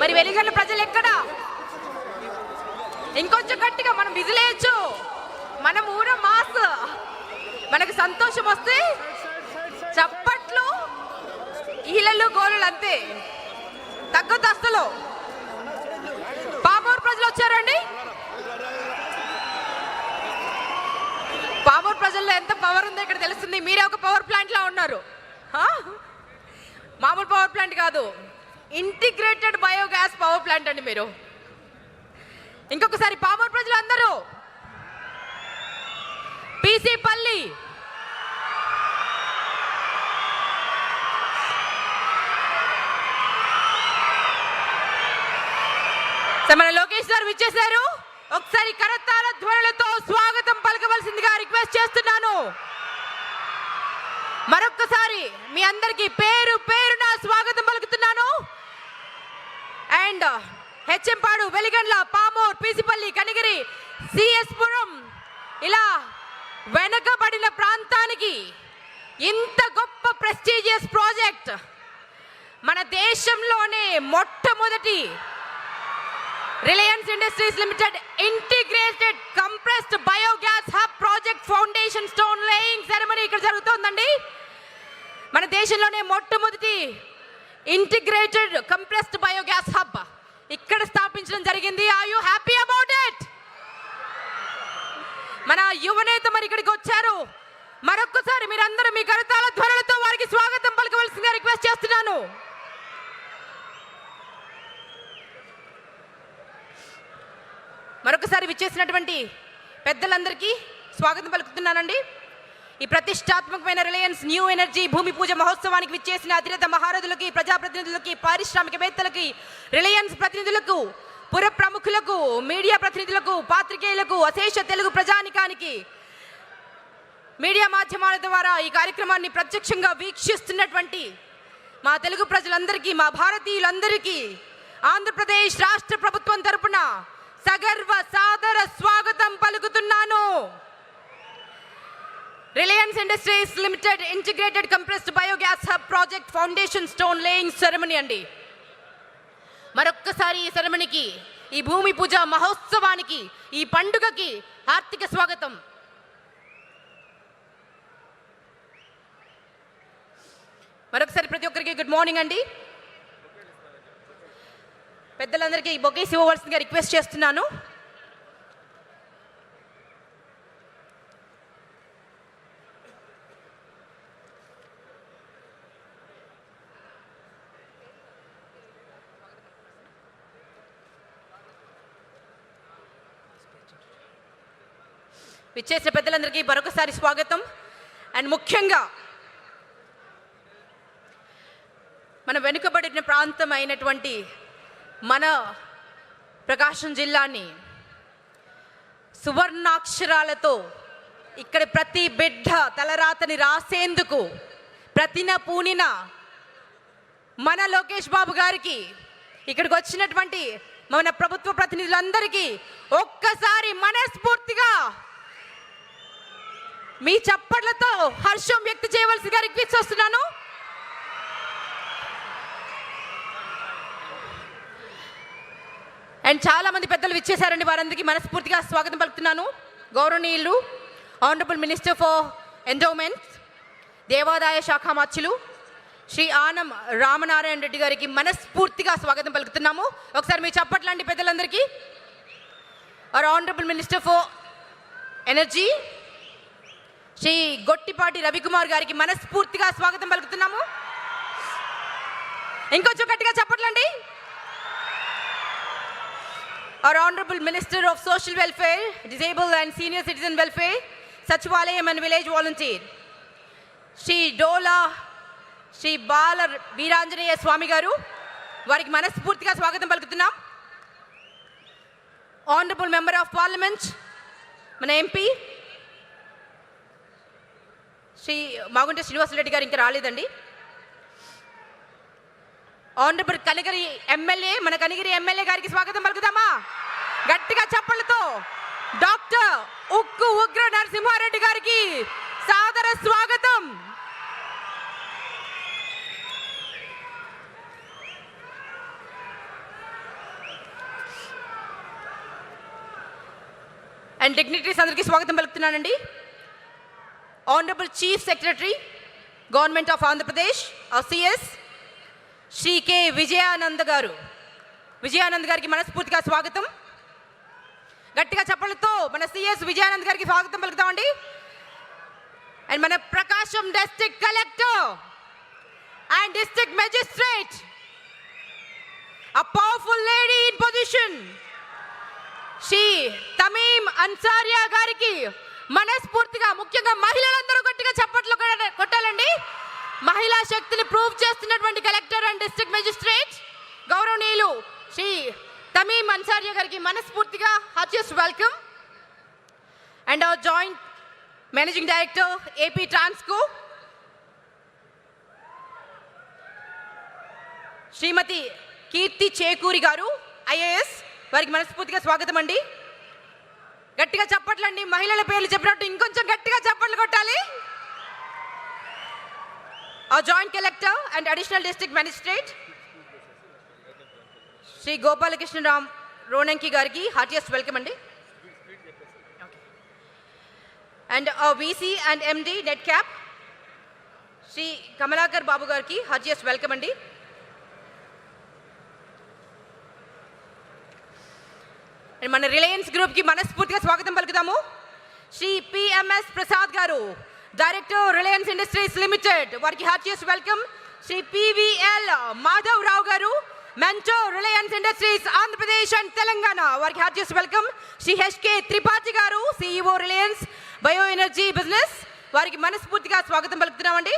మరి వెలిగండ్ల ప్రజలు ఎక్కడా? ఇంకొంచెం గట్టిగా మనం విజిలేయచ్చు. మనం ఊర మాస్. మనకు సంతోషం వస్తే చప్పట్లు, ఈలలు, గోళలు అంతే, తగ్గదు అసలు. పామూరు ప్రజలు వచ్చారండి. పామూరు ప్రజల్లో ఎంత పవర్ ఉందో ఇక్కడ తెలుస్తుంది. మీరే ఒక పవర్ ప్లాంట్ లా ఉన్నారు. మామూలు పవర్ ప్లాంట్ కాదు, ఇంటిగ్రేటెడ్ బయోగ్యాస్ పవర్ ప్లాంట్ అండి మీరు. ఇంకొకసారి పామూరు ప్రజలు అందరూ పీసీపల్లి, మన లోకేష్ గారు విచ్చేశారు. ఒకసారి కరతాళ ధ్వనులతో స్వాగతం పలకవలసిందిగా రిక్వెస్ట్ చేస్తున్నాను. మరొక్కసారి మీ అందరికీ పేరు పేరున స్వాగతం పలుకుతున్నాను. అండ్ హెచ్ఎంపాడు, వెలిగండ్ల, పామూర్, పీసిపల్లి, కనిగిరి, సిఎస్ పురం, ఇలా వెనకబడిన ప్రాంతానికి ఇంత గొప్ప ప్రెస్టీజియస్ ప్రాజెక్ట్, మన దేశంలోనే మొట్టమొదటి Reliance industries Limited integrated compressed biogas hub project foundation stone laying ceremony ఇక్కడ జరుగుతోందండి. మన దేశంలోనే మొట్టమొదటి ఇంటిగ్రేటెడ్ కంప్రెస్డ్ బయోగ్యాస్ హబ్ ఇక్కడ స్థాపించడం జరిగింది. Are you happy about it? మన యువనేత మరి ఇక్కడికి వచ్చారు. మరొక్కసారి మీరందరూ మీ కరతాళ ధ్వనులతో వారికి స్వాగతం పలకవలసిందిగా రిక్వెస్ట్ చేస్తున్నాను. మరొకసారి విచ్చేసినటువంటి పెద్దలందరికీ స్వాగతం పలుకుతున్నానండి. ఈ ప్రతిష్టాత్మకమైన రిలయన్స్ న్యూ ఎనర్జీ భూమి పూజ మహోత్సవానికి విచ్చేసిన అధినేత మహారథులకి, ప్రజాప్రతినిధులకి, పారిశ్రామికవేత్తలకి, రిలయన్స్ ప్రతినిధులకు, పుర ప్రముఖులకు, మీడియా ప్రతినిధులకు, పాత్రికేయులకు, అశేష తెలుగు ప్రజానికానికి, మీడియా మాధ్యమాల ద్వారా ఈ కార్యక్రమాన్ని ప్రత్యక్షంగా వీక్షిస్తున్నటువంటి మా తెలుగు ప్రజలందరికీ, మా భారతీయులందరికీ ఆంధ్రప్రదేశ్ రాష్ట్ర ప్రభుత్వం తరపున సగర్వ సాదర స్వాగతం పలుకుతున్నాను. Reliance industries Limited integrated compressed biogas hub project foundation stone laying ceremony అండి. మరొక్కసారి ఈ సెరమనీకి, ఈ భూమి పూజ మహోత్సవానికి, ఈ పండుగకి హార్దిక స్వాగతం. మరొకసారి ప్రతి ఒక్కరికి గుడ్ మార్నింగ్ అండి. పెద్దలందరికీ ఈ బొకేస్ ఇవ్వవలసిందిగా రిక్వెస్ట్ చేస్తున్నాను. విచ్చేసిన పెద్దలందరికీ మరొకసారి స్వాగతం. అండ్ ముఖ్యంగా మన వెనుకబడిన ప్రాంతం అయినటువంటి మన ప్రకాశం జిల్లాని సువర్ణాక్షరాలతో ఇక్కడ ప్రతి బిడ్డ తలరాతని రాసేందుకు ప్రతిన పూనిన మన లోకేష్ బాబు గారికి, ఇక్కడికి వచ్చినటువంటి మన ప్రభుత్వ ప్రతినిధులందరికీ ఒక్కసారి మనస్ఫూర్తిగా మీ చప్పట్లతో హర్షం వ్యక్తం చేయవలసిగా రిక్వెస్ట్ చేస్తున్నాను. అండ్ చాలా మంది పెద్దలు విచ్చేశారండి. వారందరికీ మనస్ఫూర్తిగా స్వాగతం పలుకుతున్నాను. గౌరవనీయులు ఆనరబుల్ మినిస్టర్ ఫర్ ఎండోమెంట్స్, దేవాదాయ శాఖ మంత్రులు శ్రీ ఆనం రామనారాయణ రెడ్డి గారికి మనస్ఫూర్తిగా స్వాగతం పలుకుతున్నాము. ఒకసారి మీ చప్పట్లండి పెద్దలందరికీ. Our honourable minister for energy Shri Gottipati Ravikumar గారికి మనస్ఫూర్తిగా స్వాగతం పలుకుతున్నాము. ఇంకొంచెం గట్టిగా చప్పట్లండి. Our Honorable Minister of Social Welfare, Disabled and Senior Citizen Welfare, Sachivalayam and Village Volunteer, Shri Dola, Shri Bala Veeranjaneya Swami Garu, variki manaspurtiga swagatam palukutunnam. Honorable Member of Parliament, mana MP, Shri Magunta Srinivas Reddy garu inka raledandi. Honourable Kanigiri MLA, మన Kanigiri MLA గారికి స్వాగతం పలుకుదామా గట్టిగా చప్పట్లతో. Doctor ఉక్కు ఉగ్ర నరసింహారెడ్డి గారికి సాదర స్వాగతం. అండ్ డిగ్నిటరీస్ అందరికీ స్వాగతం పలుకుతున్నానండి. Honourable chief secretary government of Andhra Pradesh CS Shri K Vijayanand గారికి మనస్ఫూర్తిగా స్వాగతం. గట్టిగా చప్పలతో మన సిఎస్ విజయానంద్ గారికి స్వాగతం పలుకుతామండి. అండ్ మన Prakasam district collector and district magistrate, a powerful lady in position, Shri Tamim Ansariya గారికి మనస్ఫూర్తిగా, ముఖ్యంగా మహిళలందరూ గట్టిగా చప్పట్లు కొట్టాలండి. మహిళా శక్తిని ప్రూవ్ చేస్తున్నటువంటి కలెక్టర్ అండ్ డిస్ట్రిక్ట్ మెజిస్ట్రేట్ గౌరవనీయులు శ్రీ తమీమ్ అన్సారియా గారికి మనస్ఫూర్తిగా heartiest welcome. And our joint managing director AP Transco Shrimati Keerthi Chekuri గారు ఐఏఎస్, వారికి మనస్ఫూర్తిగా స్వాగతం అండి. గట్టిగా చప్పట్లండి. మహిళల పేర్లు చెప్పినట్టు ఇంకొంచెం గట్టిగా చప్పట్లు కొట్టాలి. ఆ joint collector and additional district magistrate Shri Gopalakrishnaram Ronanki గారికి హార్టియస్ట్ వెల్కమ్ అండి. And VC and MD NEDCAP Shri Kamalakar Babu గారికి హార్టియస్ట్ వెల్కమ్ అండి. మన రిలయన్స్ గ్రూప్కి మనస్ఫూర్తిగా స్వాగతం పలుకుతాము. శ్రీ పిఎంఎస్ ప్రసాద్ గారు, డైరెక్టర్ రిలయన్స్ ఇండస్ట్రీస్ లిమిటెడ్, వారికి heartiest welcome. Shri PVL Madhav రావు గారు, mentor Reliance industries Andhra Pradesh and Telangana, వారికి heartiest welcome. Shri HK Tripathi గారు, CEO Reliance bio energy business, వారికి మనస్ఫూర్తిగా స్వాగతం పలుకుతున్నామండి.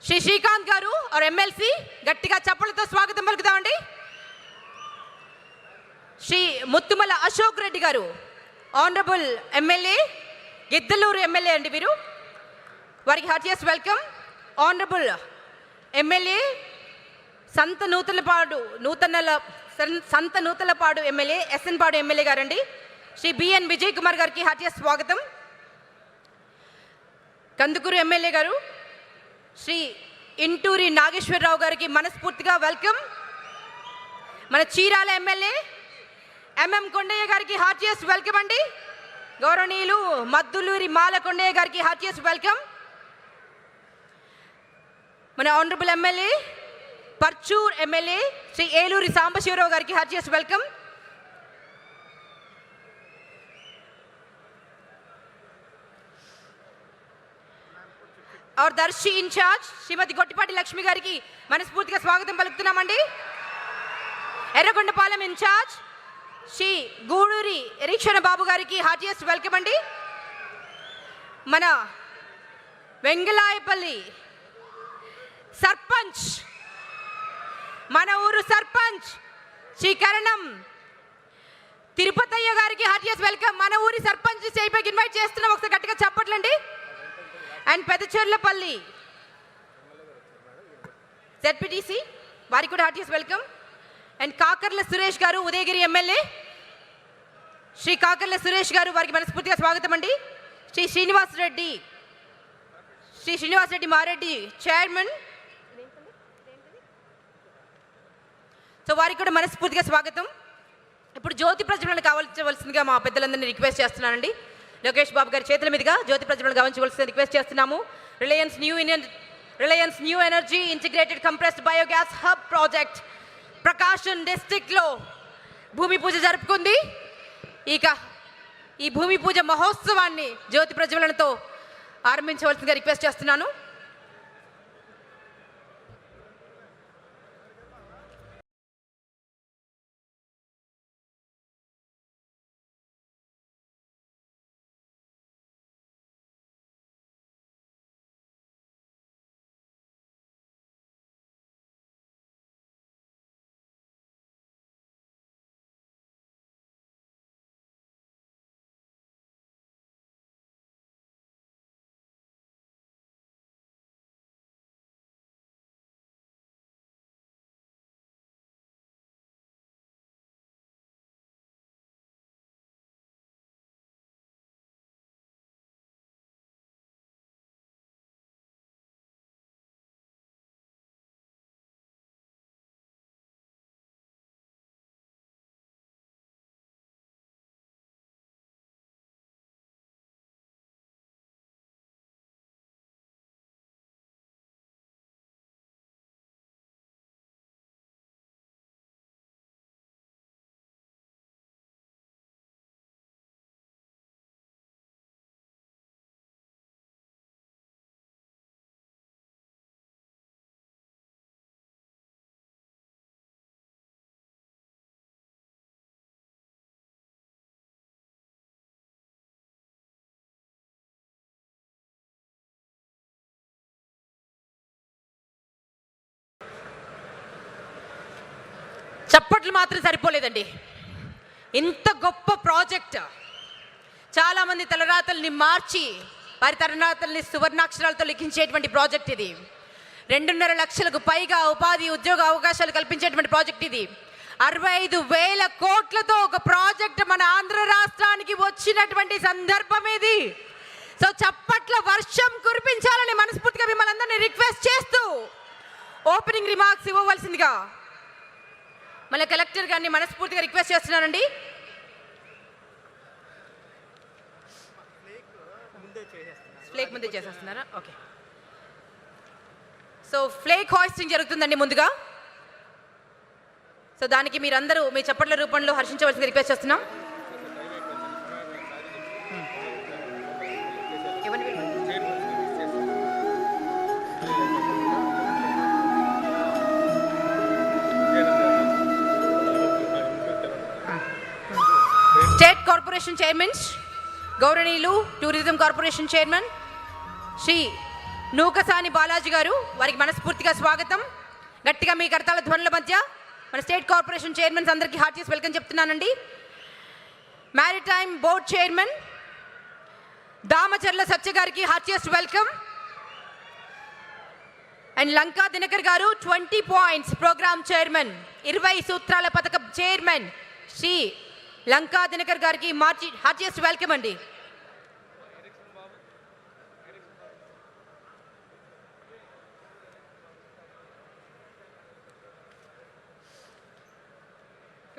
శ్రీ శ్రీకాంత్ గారు ఆర్ ఎమ్మెల్సీ, గట్టిగా చప్పలతో స్వాగతం పలుకుతామండి. శ్రీ ముత్తుమల అశోక్ రెడ్డి గారు, ఆనరబుల్ ఎమ్మెల్యే, గిద్దలూరు ఎమ్మెల్యే అండి వీరు, వారికి హార్టియస్ట్ వెల్కమ్. ఆనరబుల్ ఎమ్మెల్యే సంత నూతలపాడు ఎమ్మెల్యే, ఎస్ఎన్పాడు ఎమ్మెల్యే గారండి, శ్రీ బిఎన్ విజయ్ కుమార్ గారికి హార్టియస్ట్ స్వాగతం. కందుకూరు ఎమ్మెల్యే గారు శ్రీ ఇంటూరి నాగేశ్వరరావు గారికి మనస్ఫూర్తిగా వెల్కమ్. మన చీరాల ఎమ్మెల్యే ఎంఎం కొండయ్య గారికి హార్టియస్ట్ వెల్కమ్ అండి. గౌరవనీయులు మద్దులూరి మాల కొండయ్య గారికి హార్టియస్ట్ వెల్కమ్. మన honourable MLA Parchur MLA Shri Eluri Sambasivarao గారికి హార్టియస్ట్ వెల్కమ్. और दर्शी इंचार्ज श्रीमती गोट्टिपाटी लक्ष्मी गाరికి మనస్ఫూర్తిగా స్వాగతం పలుకుతున్నామండి. ఎర్రగొండపాలెం ఇన్ఛార్జ్ శ్రీ గూడూరి ఎరీక్షణ బాబు గారికి హార్టియస్ట్ వెల్కమ్ అండి. మన వెంగళాయపల్లి సర్పంచ్, మన ఊరు సర్పంచ్ శ్రీ కరణం తిరుపతయ్య గారికి హార్టియస్ట్ వెల్కమ్. మన ఊరి సర్పంచ్ చేయిపైకి ఇన్వైట్ చేస్తున్నాం, ఒకసారి గట్టిగా చెప్పట్లండి. అండ్ పెదచెర్లపల్లి జెడ్పీటీసీ, వారికి కూడా heartiest welcome. And Kakarla Suresh గారు ఉదయగిరి ఎమ్మెల్యే, శ్రీ కాకర్ల సురేష్ గారు, వారికి మనస్ఫూర్తిగా స్వాగతం అండి. శ్రీ శ్రీనివాస్ రెడ్డి మారెడ్డి చైర్మన్, సో వారికి కూడా మనస్ఫూర్తిగా స్వాగతం. ఇప్పుడు జ్యోతి ప్రజ్వలన కావాల్సిందిగా మా పెద్దలందరినీ రిక్వెస్ట్ చేస్తున్నానండి. లోకేష్ బాబు గారి చేతుల మీదుగా జ్యోతి ప్రజ్వలన గావించవలసిన రిక్వెస్ట్ చేస్తున్నాము. Reliance new energy integrated compressed biogas hub project Prakasam డిస్ట్రిక్ట్లో భూమి పూజ జరుపుకుంది. ఇక ఈ భూమి పూజ మహోత్సవాన్ని జ్యోతి ప్రజ్వలనతో ఆరంభించవలసిందిగా రిక్వెస్ట్ చేస్తున్నాను. చప్పట్లు మాత్రం సరిపోలేదండి. ఇంత గొప్ప ప్రాజెక్ట్, చాలామంది తలరాతల్ని మార్చి వారి తలరాతల్ని సువర్ణాక్షరాలతో లిఖించేటువంటి ప్రాజెక్ట్ ఇది. 2.5 లక్షలకు పైగా ఉపాధి ఉద్యోగ అవకాశాలు కల్పించేటువంటి ప్రాజెక్ట్ ఇది. 65,000 కోట్లతో ఒక ప్రాజెక్ట్ మన ఆంధ్ర రాష్ట్రానికి వచ్చినటువంటి సందర్భం ఇది. సో చప్పట్ల వర్షం కురిపించాలని మనస్ఫూర్తిగా మిమ్మల్ని అందరినీ రిక్వెస్ట్ చేస్తూ ఓపెనింగ్ రిమార్క్స్ ఇవ్వవలసిందిగా మళ్ళీ కలెక్టర్ గారిని మనస్ఫూర్తిగా రిక్వెస్ట్ చేస్తున్నానండి. ఫ్లేక్ ముందే చేసేస్తున్నారా? ఓకే. సో ఫ్లేక్ హాయిస్టింగ్ జరుగుతుందండి ముందుగా. సో దానికి మీరందరూ మీ చప్పట్ల రూపంలో హర్షించవలసింది రిక్వెస్ట్ చేస్తున్నాం. స్టేట్ కార్పొరేషన్ చైర్మన్ గౌరవనీయులు tourism corporation chairman Shri Nukasani Balaji garu, వారికి మనస్ఫూర్తిగా స్వాగతం. గట్టిగా మీ కరతాళ ధ్వనుల మధ్య మన స్టేట్ కార్పొరేషన్ చైర్మన్స్ అందరికీ హార్టీస్ వెల్కమ్ చెప్తున్నానండి. మ్యారిటైమ్ బోర్డ్ చైర్మన్ దామచర్ల సత్య గారికి హార్టీయెస్ట్ వెల్కమ్. అండ్ లంకా దినకర్ గారు 20 పాయింట్స్ ప్రోగ్రామ్ చైర్మన్, 20 సూత్రాల పథకం చైర్మన్ శ్రీ లంకా దినకర్ గారికి హార్టీయెస్ట్ వెల్కమ్ అండి.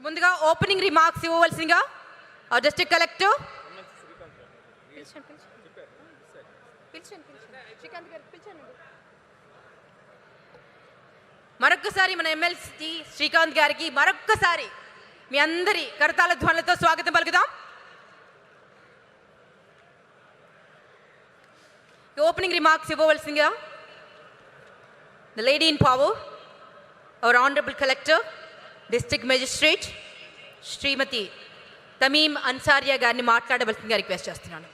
ముందుగా ఓపెనింగ్ రిమార్క్స్ ఇవ్వవలసిందిగా డిస్ట్రిక్ట్ కలెక్టర్ మరొక్కసారి మన ఎమ్మెల్సీ శ్రీకాంత్ గారికి మరొక్కసారి మీ అందరి కరతాళ ధ్వనులతో స్వాగతం పలుకుదాం. ఓపెనింగ్ రిమార్క్స్ ఇవ్వవలసిందిగా the lady in power, our honourable collector district magistrate Shrimati Tameem Ansariya గారిని మాట్లాడవలసిందిగా రిక్వెస్ట్ చేస్తున్నాను.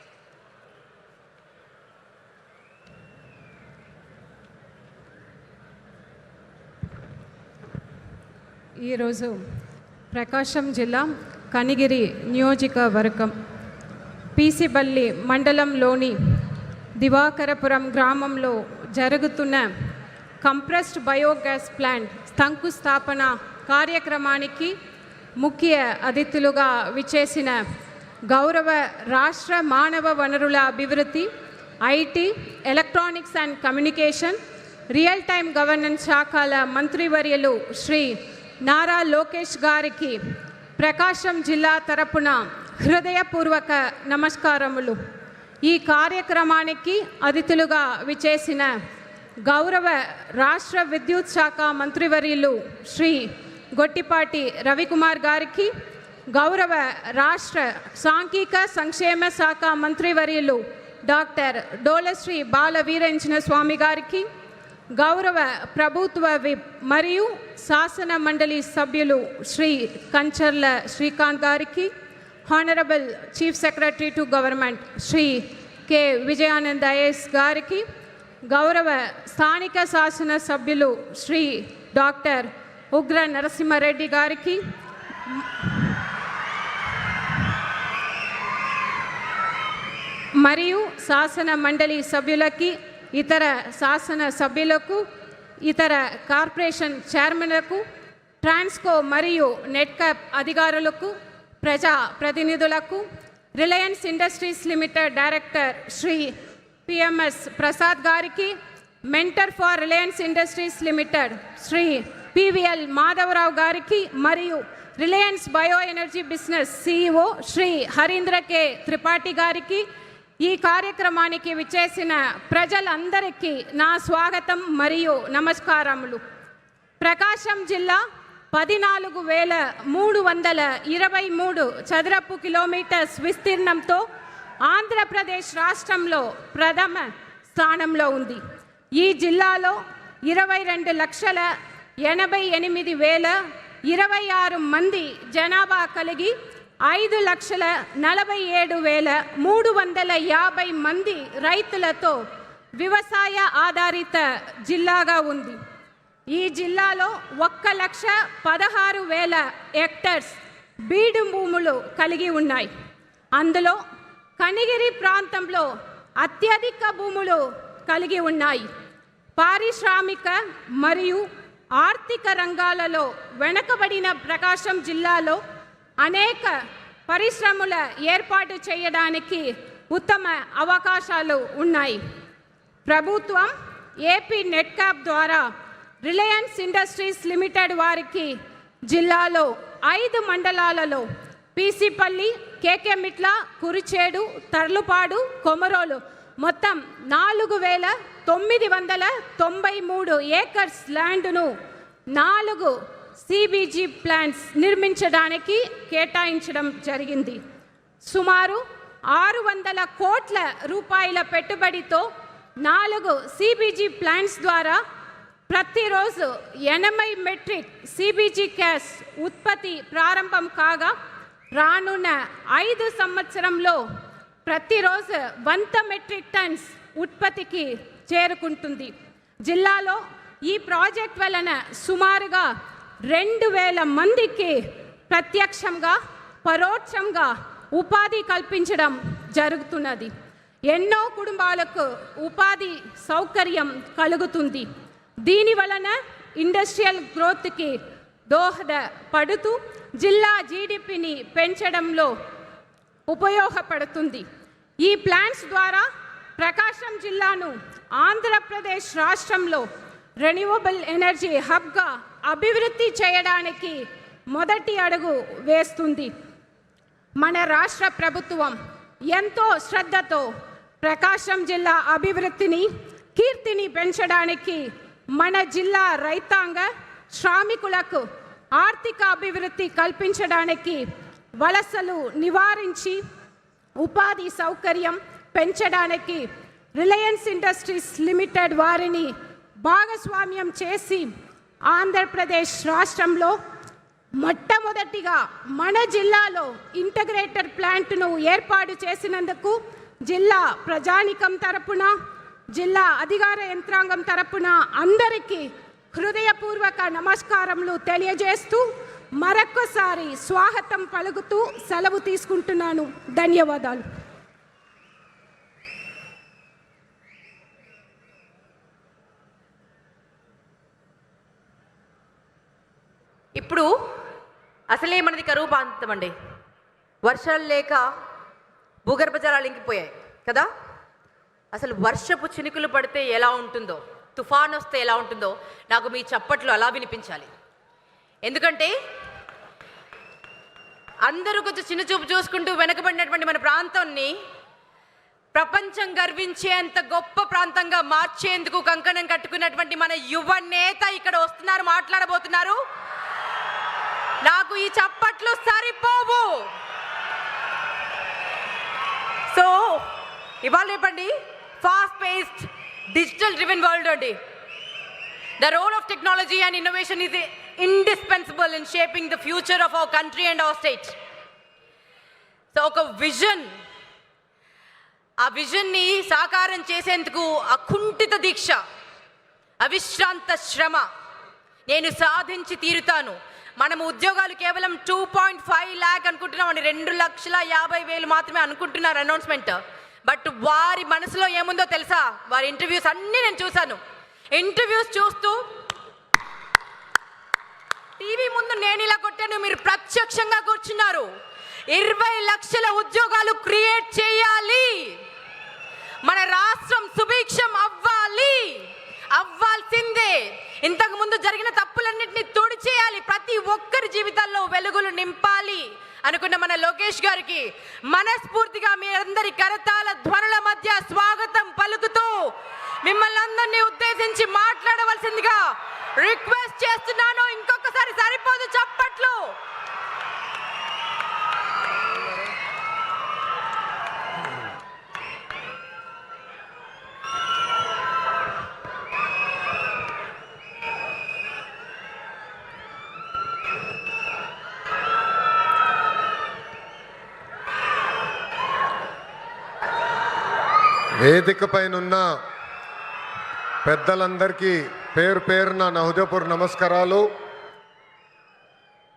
ఈరోజు ప్రకాశం జిల్లా కనిగిరి నియోజకవర్గం పీసిబల్లి మండలంలోని దివాకరపురం గ్రామంలో జరుగుతున్న కంప్రెస్డ్ బయోగ్యాస్ ప్లాంట్ శంకుస్థాపన కార్యక్రమానికి ముఖ్య అతిథులుగా విచ్చేసిన గౌరవ రాష్ట్ర మానవ వనరుల అభివృద్ధి, IT, electronics and communication, real time governance శాఖల మంత్రివర్యులు శ్రీ నారా లోకేష్ గారికి ప్రకాశం జిల్లా తరపున హృదయపూర్వక నమస్కారములు. ఈ కార్యక్రమానికి అతిథులుగా విచ్చేసిన గౌరవ రాష్ట్ర విద్యుత్ శాఖ మంత్రివర్యులు శ్రీ గొట్టిపాటి రవికుమార్ గారికి, గౌరవ రాష్ట్ర సాంఘిక సంక్షేమ శాఖ మంత్రివర్యులు డాక్టర్ డోలశ్రీ బాల వీరేంజన స్వామి గారికి, గౌరవ ప్రభుత్వ విప్ మరియు శాసన మండలి సభ్యులు శ్రీ కంచర్ల శ్రీకాంత్ గారికి, honourable chief secretary to government Shri K Vijayanand IAS గారికి, గౌరవ స్థానిక శాసన సభ్యులు శ్రీ డాక్టర్ ఉగ్ర నరసింహారెడ్డి గారికి, మరియు శాసన మండలి సభ్యులకి, ఇతర శాసన సభ్యులకు, ఇతర కార్పొరేషన్ చైర్మన్లకు, ట్రాన్స్కో మరియు నెట్కాప్ అధికారులకు, ప్రజా ప్రతినిధులకు, Reliance industries limited director Shri PMS Prasad గారికి, mentor for Reliance industries limited Shri PVL Madhavarao గారికి, మరియు Reliance bio energy business CEO Shri Harindra K Tripathi గారికి, ఈ కార్యక్రమానికి విచ్చేసిన ప్రజలందరికీ నా స్వాగతం మరియు నమస్కారములు. ప్రకాశం జిల్లా 14,323 చదరపు కిలోమీటర్స్ విస్తీర్ణంతో ఆంధ్రప్రదేశ్ రాష్ట్రంలో ప్రథమ స్థానంలో ఉంది. ఈ జిల్లాలో 22,88,026 మంది జనాభా కలిగి 5,47,350 మంది రైతులతో వ్యవసాయ ఆధారిత జిల్లాగా ఉంది. ఈ జిల్లాలో 1,16,000 హెక్టర్స్ బీడు భూములు కలిగి ఉన్నాయి. అందులో కనిగిరి ప్రాంతంలో అత్యధిక భూములు కలిగి ఉన్నాయి. పారిశ్రామిక మరియు ఆర్థిక రంగాలలో వెనుకబడిన ప్రకాశం జిల్లాలో అనేక పరిశ్రమల ఏర్పాటు చేయడానికి ఉత్తమ అవకాశాలు ఉన్నాయి. ప్రభుత్వం ఏపీ నెట్కాప్ ద్వారా రిలయన్స్ ఇండస్ట్రీస్ లిమిటెడ్ వారికి జిల్లాలో 5 మండలాలలో పీసీపల్లి, కేకేమిట్ల, కురిచేడు, తర్లుపాడు, కొమరోలు మొత్తం 4,993 ఏకర్స్ ల్యాండ్ను 4 సిబిజీ ప్లాంట్స్ నిర్మించడానికి కేటాయించడం జరిగింది. సుమారు 600 కోట్ల రూపాయల పెట్టుబడితో 4 సిబిజీ ప్లాంట్స్ ద్వారా ప్రతిరోజు 80 మెట్రిక్ సిబిజీ గ్యాస్ ఉత్పత్తి ప్రారంభం కాగా రానున్న 5 సంవత్సరంలో ప్రతిరోజు 100 మెట్రిక్ టన్స్ ఉత్పత్తికి చేరుకుంటుంది. జిల్లాలో ఈ ప్రాజెక్ట్ వలన సుమారుగా 2,000 మందికి ప్రత్యక్షంగా పరోక్షంగా ఉపాధి కల్పించడం జరుగుతున్నది. ఎన్నో కుటుంబాలకు ఉపాధి సౌకర్యం కలుగుతుంది. దీని వలన ఇండస్ట్రియల్ గ్రోత్కి దోహదపడుతూ జిల్లా జీడిపిని పెంచడంలో ఉపయోగపడుతుంది. ఈ ప్లాంట్స్ ద్వారా ప్రకాశం జిల్లాను ఆంధ్రప్రదేశ్ రాష్ట్రంలో రెన్యూవబుల్ ఎనర్జీ హబ్గా అభివృద్ధి చేయడానికి మొదటి అడుగు వేస్తుంది. మన రాష్ట్ర ప్రభుత్వం ఎంతో శ్రద్ధతో ప్రకాశం జిల్లా అభివృద్ధిని, కీర్తిని పెంచడానికి మన జిల్లా రైతాంగ శ్రామికులకు ఆర్థిక అభివృద్ధి కల్పించడానికి, వలసలు నివారించి ఉపాధి సౌకర్యం పెంచడానికి రిలయన్స్ ఇండస్ట్రీస్ లిమిటెడ్ వారిని భాగస్వామ్యం చేసి ఆంధ్రప్రదేశ్ రాష్ట్రంలో మొట్టమొదటిగా మన జిల్లాలో ఇంటగ్రేటెడ్ ప్లాంట్ను ఏర్పాటు చేసినందుకు జిల్లా ప్రజానికం తరపున, జిల్లా అధికార యంత్రాంగం తరపున అందరికీ హృదయపూర్వక నమస్కారములు తెలియజేస్తూ మరొక్కసారి స్వాగతం పలుకుతూ సెలవు తీసుకుంటున్నాను. ధన్యవాదాలు. ఇప్పుడు అసలే మనది కరువు ప్రాంతం అండి. వర్షాలు లేక భూగర్భ జలాలు ఇంకిపోయాయి కదా. అసలు వర్షపు చినుకులు పడితే ఎలా ఉంటుందో, తుఫాన్ వస్తే ఎలా ఉంటుందో నాకు మీ చప్పట్లు అలా వినిపించాలి. ఎందుకంటే అందరూ కొంచెం చిన్న చూపు చూసుకుంటూ వెనకబడినటువంటి మన ప్రాంతాన్ని ప్రపంచం గర్వించేంత గొప్ప ప్రాంతంగా మార్చేందుకు కంకణం కట్టుకున్నటువంటి మన యువ నేత ఇక్కడ వస్తున్నారు, మాట్లాడబోతున్నారు. నాకు ఈ చప్పట్లు సరిపోవు. సో ఇవాళ రేపండి fast paced digital driven world అండి. The role of technology and innovation is indispensable in shaping the future of our country and our state. So ఒక విజన్, ఆ విజన్ని సాకారం చేసేందుకు అకుంఠిత దీక్ష, అవిశ్రాంత శ్రమ, నేను సాధించి తీరుతాను. మనము ఉద్యోగాలు కేవలం 2.5 lakh అనుకుంటున్నామండి. 2,50,000 మాత్రమే అనుకుంటున్నారు అనౌన్స్మెంట్. బట్ వారి మనసులో ఏముందో తెలుసా? వారి ఇంటర్వ్యూస్ అన్నీ నేను చూశాను. ఇంటర్వ్యూస్ చూస్తూ టీవీ ముందు నేను ఇలా కొట్టాను, మీరు ప్రత్యక్షంగా కూర్చున్నారు. 20 లక్షల ఉద్యోగాలు క్రియేట్ చేయాలి, మన రాష్ట్రం సుభిక్షం అవ్వాలి, అవ్వాల్సిందే. ఇంతకు ముందు జరిగిన తప్పులన్నింటినీ తుడిచేయాలి, ప్రతి ఒక్కరి జీవితాల్లో వెలుగులు నింపాలి అనుకున్న మన లోకేష్ గారికి మనస్ఫూర్తిగా మీ అందరి కరతాళ ధ్వనుల మధ్య స్వాగతం పలుకుతూ మిమ్మల్ని అందరినీ ఉద్దేశించి మాట్లాడవలసిందిగా రిక్వెస్ట్ చేస్తున్నాను. ఇంకొకసారి సరిపోదు చప్పట్లు. వేదిక పైనున్న పెద్దలందరికీ పేరు పేరున నా హృదయపూర్వక నమస్కారాలు.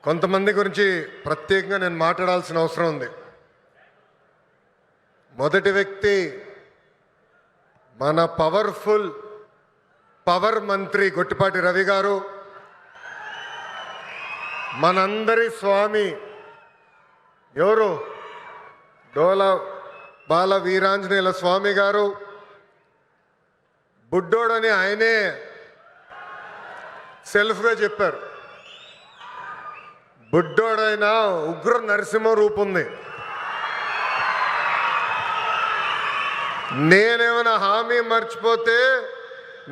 కొంతమంది గురించి ప్రత్యేకంగా నేను మాట్లాడాల్సిన అవసరం ఉంది. మొదటి వ్యక్తి మన పవర్ మంత్రి గొట్టిపాటి రవి గారు, మనందరి స్వామి ఎవరు డోల బాల వీరాంజనేయుల స్వామి గారు. బుడ్డోడని ఆయనే సెల్ఫ్గా చెప్పారు. బుడ్డోడైనా ఉగ్ర నరసింహ రూపుంది. నేనేమైనా హామీ మర్చిపోతే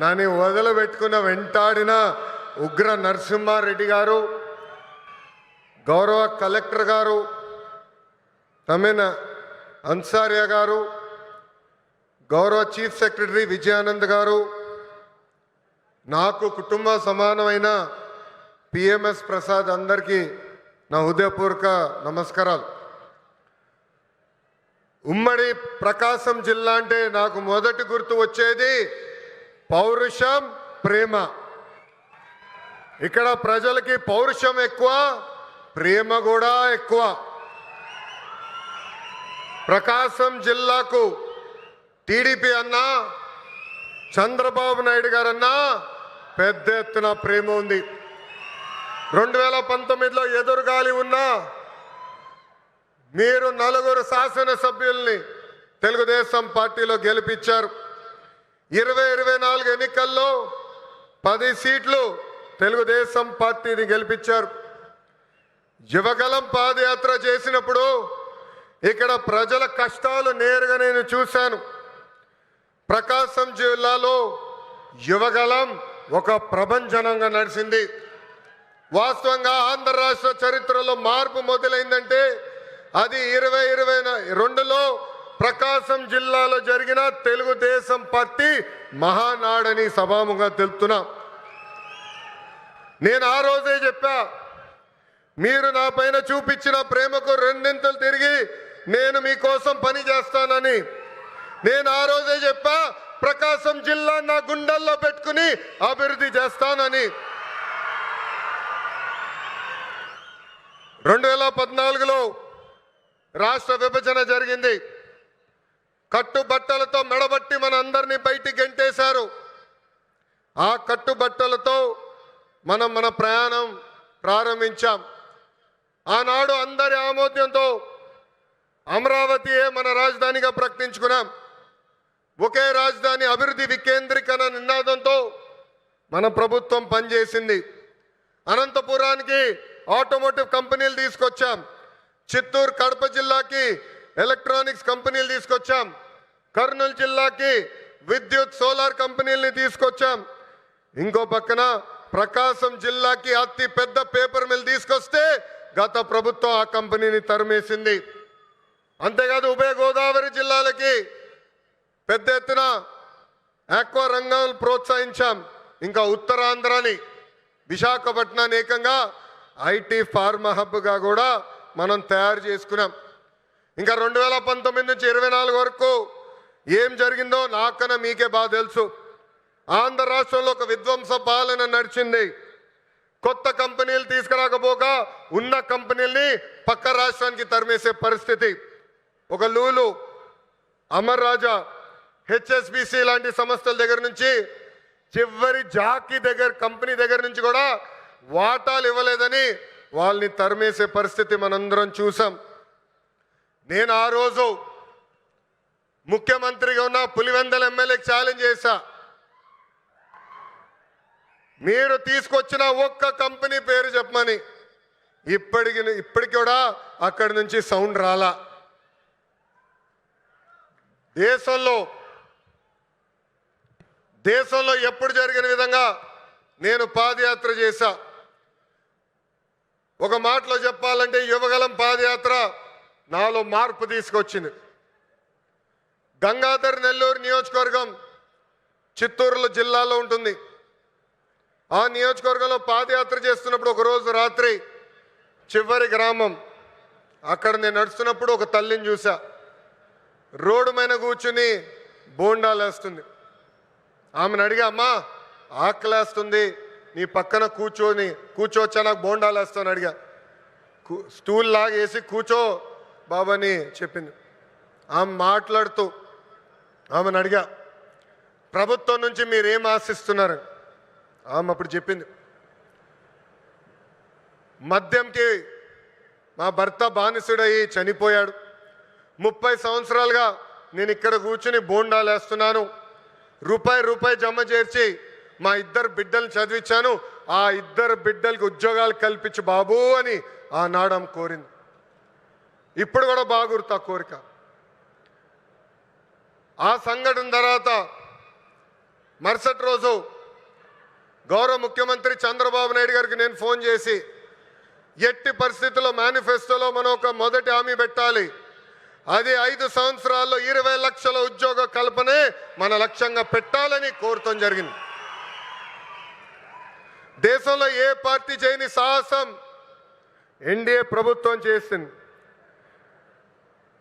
నన్ను వదిలిపెట్టుకున్న వెంటాడిన ఉగ్ర నరసింహారెడ్డి గారు, గౌరవ కలెక్టర్ గారు తమిన అన్సారియా గారు, గౌరవ చీఫ్ సెక్రటరీ విజయానంద్ గారు, నాకు కుటుంబ సమానమైన పిఎంఎస్ ప్రసాద్, అందరికీ నా హృదయపూర్వక నమస్కారాలు. ఉమ్మడి ప్రకాశం జిల్లా అంటే నాకు మొదటి గుర్తు వచ్చేది పౌరుషం, ప్రేమ. ఇక్కడ ప్రజలకి పౌరుషం ఎక్కువ, ప్రేమ కూడా ఎక్కువ. ప్రకాశం జిల్లాకు టీడీపీ అన్నా, చంద్రబాబు నాయుడు గారన్నా పెద్ద ఎత్తున ప్రేమ ఉంది. 2019లో ఎదురుగాలి ఉన్నా మీరు 4 శాసనసభ్యుల్ని తెలుగుదేశం పార్టీలో గెలిపించారు. 2024 ఎన్నికల్లో 10 సీట్లు తెలుగుదేశం పార్టీని గెలిపించారు. యువగలం పాదయాత్ర చేసినప్పుడు ఇక్కడ ప్రజల కష్టాలు నేరుగా నేను చూశాను. ప్రకాశం జిల్లాలో యువగలం ఒక ప్రభంజనంగా నడిచింది. వాస్తవంగా ఆంధ్ర రాష్ట్ర చరిత్రలో మార్పు మొదలైందంటే అది 2022లో ప్రకాశం జిల్లాలో జరిగిన తెలుగుదేశం పార్టీ మహానాడని సభాముగా తెలుపుతున్నా. నేను ఆ రోజే చెప్పా, మీరు నా పైన చూపించిన ప్రేమకు రెండింతలు తిరిగి నేను మీకోసం పని చేస్తానని. నేను ఆ రోజే చెప్పా, ప్రకాశం జిల్లా నా గుండెల్లో పెట్టుకుని అభివృద్ధి చేస్తానని. 2014లో రాష్ట్ర విభజన జరిగింది. కట్టుబట్టలతో మెడబట్టి మన అందరినీ బయటికి గెంటేశారు. ఆ కట్టుబట్టలతో మన ప్రయాణం ప్రారంభించాం. ఆనాడు అందరి ఆమోద్యంతో అమరావతియే మన రాజధానిగా ప్రకటించుకున్నాం. ఒకే రాజధాని, అభివృద్ధి వికేంద్రీకరణ నినాదంతో మన ప్రభుత్వం పనిచేసింది. అనంతపురానికి ఆటోమోటివ్ కంపెనీలు తీసుకొచ్చాం. చిత్తూరు, కడప జిల్లాకి ఎలక్ట్రానిక్స్ కంపెనీలు తీసుకొచ్చాం. కర్నూలు జిల్లాకి విద్యుత్, సోలార్ కంపెనీలని తీసుకొచ్చాం. ఇంకో పక్కన ప్రకాశం జిల్లాకి అతి పెద్ద పేపర్ మిల్ తీసుకొస్తే గత ప్రభుత్వం ఆ కంపెనీని తరిమేసింది. అంతేకాదు ఉభయ గోదావరి జిల్లాలకి పెద్ద ఎత్తున ఆక్వా రంగాలను ప్రోత్సహించాం. ఇంకా ఉత్తరాంధ్రని, విశాఖపట్నాన్ని ఏకంగా ఐటీ ఫార్మా హబ్గా కూడా మనం తయారు చేసుకున్నాం. ఇంకా 2019 నుంచి 24 వరకు ఏం జరిగిందో నాకన్నా మీకే బాగా తెలుసు. ఆంధ్ర రాష్ట్రంలో ఒక విధ్వంస పాలన నడిచింది. కొత్త కంపెనీలు తీసుకురాకపోగా ఉన్న కంపెనీల్ని పక్క రాష్ట్రానికి తరిమేసే పరిస్థితి. ఒక లూలు, అమర్ రాజా, హెచ్ఎస్బిసి లాంటి సంస్థల దగ్గర నుంచి చివరి జాకీ కంపెనీ దగ్గర నుంచి కూడా వాటాలు ఇవ్వలేదని వాళ్ళని తరిమేసే పరిస్థితి మనందరం చూసాం. నేను ఆ రోజు ముఖ్యమంత్రిగా ఉన్న పులివెందల ఎమ్మెల్యేకి ఛాలెంజ్ చేశా, మీరు తీసుకొచ్చిన ఒక్క కంపెనీ పేరు చెప్పమని. ఇప్పటికి కూడా అక్కడి నుంచి సౌండ్ రాలా. దేశంలో ఎప్పుడు జరిగిన విధంగా నేను పాదయాత్ర చేశా. ఒక మాటలో చెప్పాలంటే యువగలం పాదయాత్ర నాలో మార్పు తీసుకొచ్చింది. గంగాధర్ నెల్లూరు నియోజకవర్గం చిత్తూరు జిల్లాలో ఉంటుంది. ఆ నియోజకవర్గంలో పాదయాత్ర చేస్తున్నప్పుడు ఒకరోజు రాత్రి చివరి గ్రామం అక్కడ నేను నడుస్తున్నప్పుడు ఒక తల్లిని చూసా. రోడ్డు మీద కూర్చుని బోండాలు వేస్తుంది. ఆమెను అడిగా, అమ్మా ఆకలేస్తుంది, నీ పక్కన కూర్చోవచ్చా, నాకు బోండాలు వేస్తాను అడిగా. స్టూల్ లాగేసి కూర్చో బాబాని చెప్పింది. ఆమె మాట్లాడుతూ ఆమెను అడిగా, ప్రభుత్వం నుంచి మీరేం ఆశిస్తున్నారు? ఆమె అప్పుడు చెప్పింది, మద్యంకి మా భర్త బానిసుడయ్యి చనిపోయాడు. 30 సంవత్సరాలుగా నేను ఇక్కడ కూర్చుని బోండాలు వేస్తున్నాను. రూపాయి జమ చేర్చి మా 2 బిడ్డలు చదివించాను. ఆ 2 బిడ్డలకి ఉద్యోగాలు కల్పించు బాబు అని ఆనాడు ఆమె కోరింది. ఇప్పుడు కూడా బాగా గుర్తు ఆ కోరిక. ఆ సంఘటన తర్వాత మరుసటి రోజు గౌరవ ముఖ్యమంత్రి చంద్రబాబు నాయుడు గారికి నేను ఫోన్ చేసి, ఎట్టి పరిస్థితుల్లో మేనిఫెస్టోలో మనం ఒక మొదటి హామీ పెట్టాలి. అది 5 సంవత్సరాల్లో 20 లక్షల ఉద్యోగ కల్పనే మన లక్ష్యంగా పెట్టాలని కోరటం జరిగింది. దేశంలో ఏ పార్టీ చేయని సాహసం ఎన్డీఏ ప్రభుత్వం చేసింది.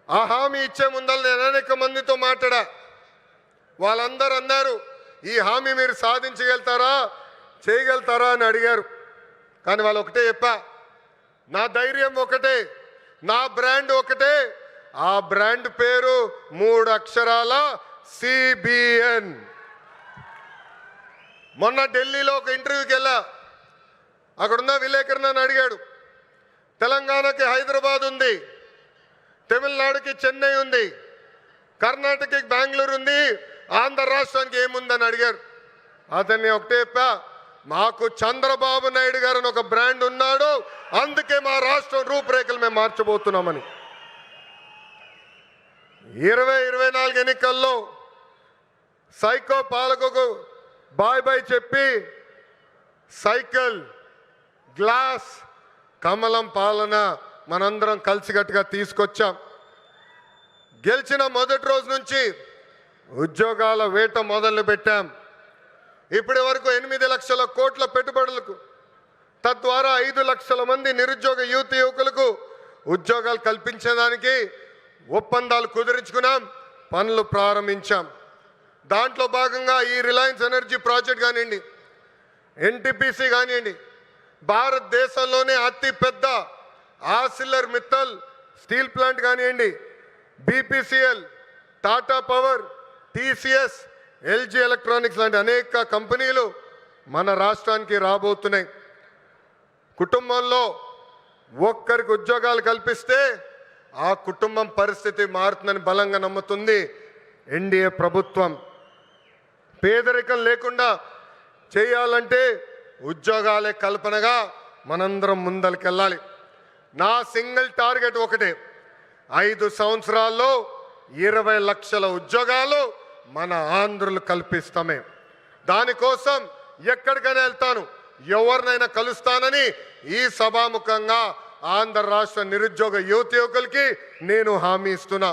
ఆ హామీ ఇచ్చే ముందర నేను అనేక మందితో మాట్లాడా. వాళ్ళందరూ అన్నారు, ఈ హామీ మీరు సాధించగలుగుతారా, చేయగలుగుతారా అని అడిగారు. కానీ వాళ్ళు ఒకటే చెప్పా, నా ధైర్యం ఒకటే, నా బ్రాండ్ ఒకటే. ఆ బ్రాండ్ పేరు 3 అక్షరాల CBN. మొన్న ఢిల్లీలో ఒక ఇంటర్వ్యూకి వెళ్ళా. అక్కడున్న విలేకరు నన్ను అడిగాడు, తెలంగాణకి హైదరాబాద్ ఉంది, తమిళనాడుకి చెన్నై ఉంది, కర్ణాటకకి బెంగళూరు ఉంది, ఆంధ్ర రాష్ట్రానికి ఏముందని అడిగారు. అతన్ని ఒకటే చెప్పా, మాకు చంద్రబాబు నాయుడు గారు అని ఒక బ్రాండ్ ఉన్నాడు, అందుకే మా రాష్ట్రం రూపురేఖలు మేము మార్చబోతున్నామని. 2024 ఎన్నికల్లో సైకో పాలకుకు బాయ్ చెప్పి సైకిల్, గ్లాస్, కమలం పాలన మనందరం కలిసికట్టుగా తీసుకొచ్చాం. గెలిచిన మొదటి రోజు నుంచి ఉద్యోగాల వేట మొదలు పెట్టాం. ఇప్పటి వరకు 8 లక్షల కోట్ల పెట్టుబడులకు, తద్వారా 5 లక్షల మంది నిరుద్యోగ యువకులకు ఉద్యోగాలు కల్పించడానికి ఒప్పందాలు కుదుర్చుకున్నాం, పనులు ప్రారంభించాం. దాంట్లో భాగంగా ఈ రిలయన్స్ ఎనర్జీ ప్రాజెక్ట్ కానివ్వండి, NTPC కానివ్వండి, భారతదేశంలోనే అతిపెద్ద ఆర్సిలర్ మిత్తల్ స్టీల్ ప్లాంట్ కానివ్వండి, BPCL, Tata power, TCS, LG electronics లాంటి అనేక కంపెనీలు మన రాష్ట్రానికి రాబోతున్నాయి. కుటుంబంలో ఒక్కరికి ఉద్యోగాలు కల్పిస్తే ఆ కుటుంబం పరిస్థితి మారుతుందని బలంగా నమ్ముతుంది ఎన్డీఏ ప్రభుత్వం. పేదరికం లేకుండా చేయాలంటే ఉద్యోగాలే కల్పనగా మనందరం ముందరికెళ్ళాలి. నా సింగిల్ టార్గెట్ ఒకటే, 5 సంవత్సరాల్లో 20 లక్షల ఉద్యోగాలు మన ఆంధ్రులు కల్పిస్తామే. దానికోసం ఎక్కడికైనా వెళ్తాను, ఎవరినైనా కలుస్తానని ఈ సభాముఖంగా ఆంధ్ర రాష్ట్ర నిరుద్యోగ యువకులకి నేను హామీ ఇస్తున్నా.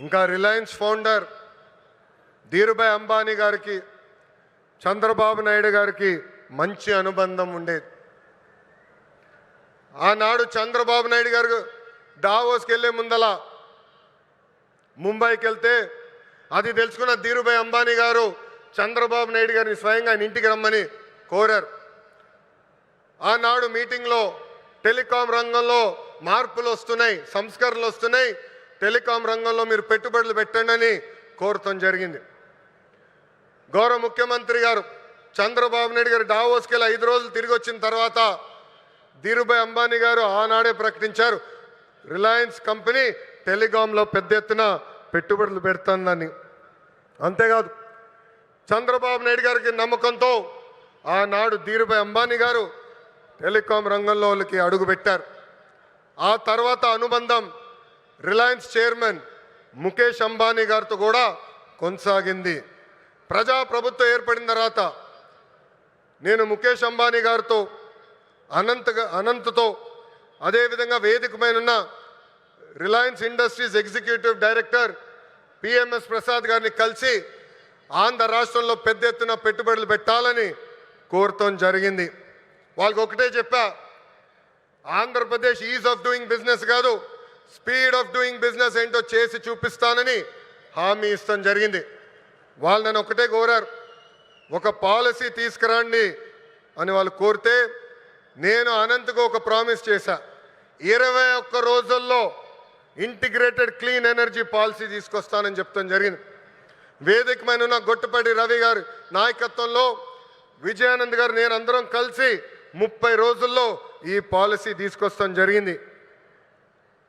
ఇంకా రిలయన్స్ ఫౌండర్ ధీరుభాయ్ అంబానీ గారికి చంద్రబాబు నాయుడు గారికి మంచి అనుబంధం ఉండేది. ఆనాడు చంద్రబాబు నాయుడు గారు దావోస్కి వెళ్ళే ముందల ముంబైకి వెళ్తే అది తెలుసుకున్న ధీరుభాయ్ అంబానీ గారు చంద్రబాబు నాయుడు గారిని స్వయంగా ఆయన ఇంటికి రమ్మని కోరారు. ఆనాడు మీటింగ్లో టెలికాం రంగంలో మార్పులు వస్తున్నాయి, సంస్కరణలు వస్తున్నాయి, టెలికాం రంగంలో మీరు పెట్టుబడులు పెట్టండి అని కోరటం జరిగింది. గౌరవ ముఖ్యమంత్రి గారు చంద్రబాబు నాయుడు గారు డావోస్కి వెళ్ళి 5 రోజులు తిరిగి వచ్చిన తర్వాత ధీరుభాయ్ అంబానీ గారు ఆనాడే ప్రకటించారు, రిలయన్స్ కంపెనీ టెలికాంలో పెద్ద ఎత్తున పెట్టుబడులు పెడుతుందని. అంతేకాదు చంద్రబాబు నాయుడు గారికి నమ్మకంతో ఆనాడు ధీరుభాయ్ అంబానీ గారు టెలికాం రంగంలోకి అడుగుపెట్టారు. ఆ తర్వాత అనుబంధం రిలయన్స్ చైర్మన్ ముఖేష్ అంబానీ గారితో కూడా కొనసాగింది. ప్రజాప్రభుత్వం ఏర్పడిన తర్వాత నేను ముఖేష్ అంబానీ గారితో అనంత్తో అదేవిధంగా వేదికమైన Reliance industries executive director PMS Prasad గారిని కలిసి ఆంధ్ర రాష్ట్రంలో పెద్ద ఎత్తున పెట్టుబడులు పెట్టాలని కోరటం జరిగింది. వాళ్ళకి ఒకటే చెప్పా, Andhra Pradesh is of doing business కాదు, స్పీడ్ ఆఫ్ డూయింగ్ బిజినెస్ ఏంటో చేసి చూపిస్తానని హామీ ఇస్తాం జరిగింది. వాళ్ళు నన్ను ఒకటే కోరారు, ఒక పాలసీ తీసుకురండి అని వాళ్ళు కోరితే నేను అనంతకు ఒక ప్రామిస్ చేశా, 21 రోజుల్లో ఇంటిగ్రేటెడ్ క్లీన్ ఎనర్జీ పాలసీ తీసుకొస్తానని చెప్తాం జరిగింది. వేదికమైన ఉన్న గొట్టుపాటి రవి గారి నాయకత్వంలో విజయానంద్ గారు నేను అందరం కలిసి 30 రోజుల్లో ఈ పాలసీ తీసుకొస్తాం జరిగింది.